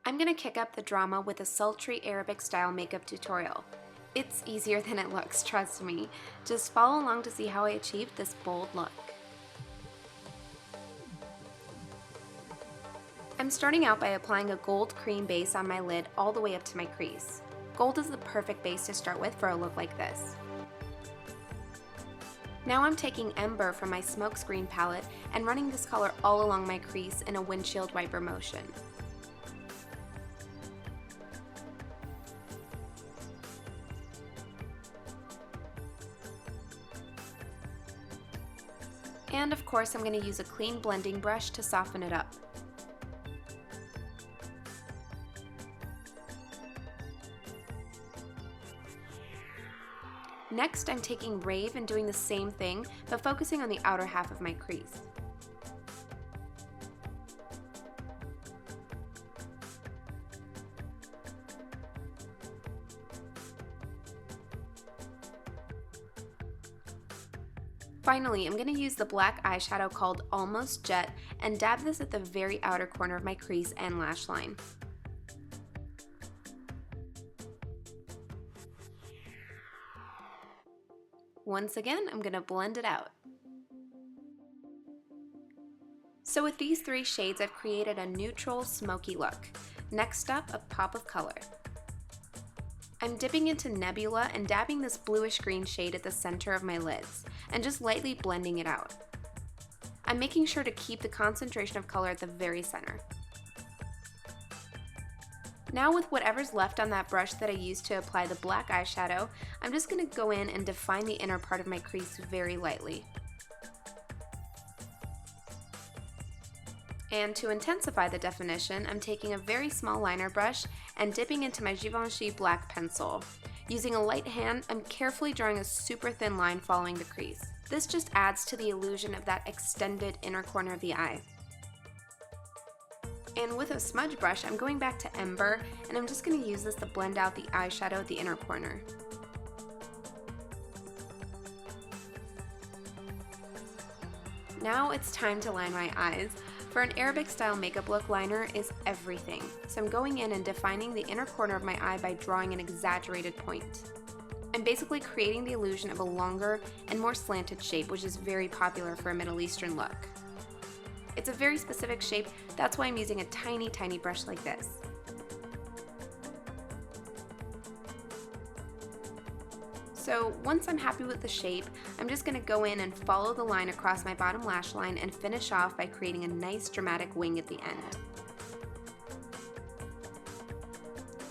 I'm gonna kick up the drama with a sultry Arabic style makeup tutorial. It's easier than it looks, trust me. Just follow along to see how I achieved this bold look. I'm starting out by applying a gold cream base on my lid all the way up to my crease. Gold is the perfect base to start with for a look like this. Now I'm taking Ember from my Smokescreen palette and running this color all along my crease in a windshield wiper motion. And of course, I'm going to use a clean blending brush to soften it up. Next, I'm taking Rave and doing the same thing, but focusing on the outer half of my crease. Finally, I'm going to use the black eyeshadow called Almost Jet and dab this at the very outer corner of my crease and lash line. Once again, I'm going to blend it out. So with these three shades, I've created a neutral, smoky look. Next up, a pop of color. I'm dipping into Nebula and dabbing this bluish green shade at the center of my lids, and just lightly blending it out. I'm making sure to keep the concentration of color at the very center. Now with whatever's left on that brush that I used to apply the black eyeshadow, I'm just going to go in and define the inner part of my crease very lightly. And to intensify the definition, I'm taking a very small liner brush and dipping into my Givenchy black pencil. Using a light hand, I'm carefully drawing a super thin line following the crease. This just adds to the illusion of that extended inner corner of the eye. And with a smudge brush, I'm going back to Ember, and I'm just going to use this to blend out the eyeshadow at the inner corner. Now it's time to line my eyes. For an Arabic style makeup look, liner is everything. So I'm going in and defining the inner corner of my eye by drawing an exaggerated point. I'm basically creating the illusion of a longer and more slanted shape, which is very popular for a Middle Eastern look. It's a very specific shape, that's why I'm using a tiny brush like this. So once I'm happy with the shape, I'm just going to go in and follow the line across my bottom lash line and finish off by creating a nice dramatic wing at the end.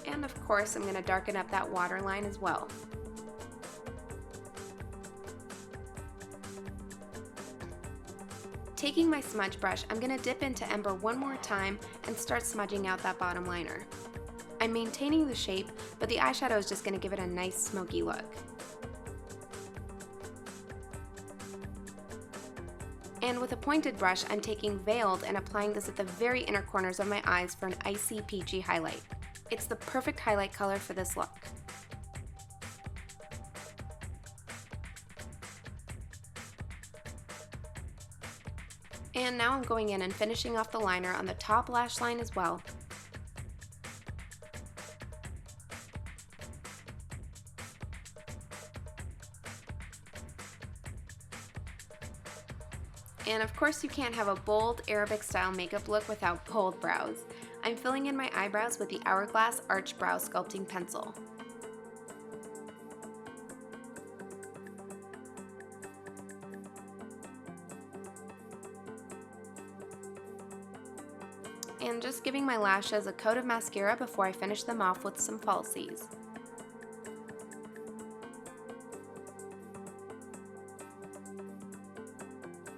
And of course, I'm going to darken up that waterline as well. Taking my smudge brush, I'm going to dip into Ember one more time and start smudging out that bottom liner. I'm maintaining the shape, but the eyeshadow is just going to give it a nice smoky look. And with a pointed brush, I'm taking Veiled and applying this at the very inner corners of my eyes for an icy peachy highlight. It's the perfect highlight color for this look. And now I'm going in and finishing off the liner on the top lash line as well. And of course you can't have a bold Arabic style makeup look without bold brows. I'm filling in my eyebrows with the Hourglass Arch Brow Sculpting Pencil. And just giving my lashes a coat of mascara before I finish them off with some falsies.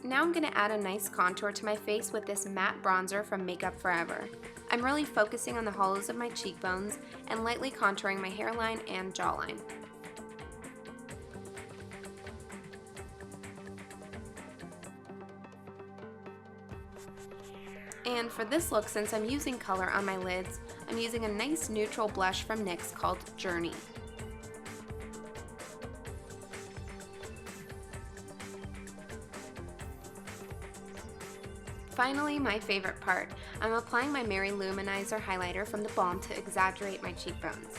Now I'm going to add a nice contour to my face with this matte bronzer from Makeup Forever. I'm really focusing on the hollows of my cheekbones and lightly contouring my hairline and jawline. And for this look, since I'm using color on my lids, I'm using a nice neutral blush from NYX called Journey. finally, my favorite part. I'm applying my Mary LouManizer Highlighter from theBalm to exaggerate my cheekbones.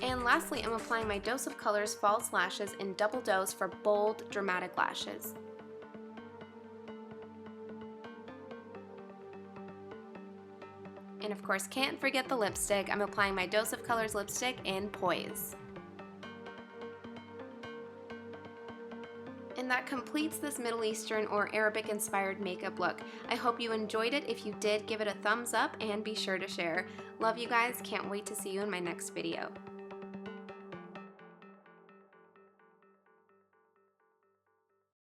And lastly, I'm applying my Dose of Colors False Lashes in double dose for bold, dramatic lashes. And of course, can't forget the lipstick. I'm applying my Dose of Colors lipstick in Poise. And that completes this Middle Eastern or Arabic inspired makeup look. I hope you enjoyed it. If you did, give it a thumbs up and be sure to share. Love you guys. Can't wait to see you in my next video.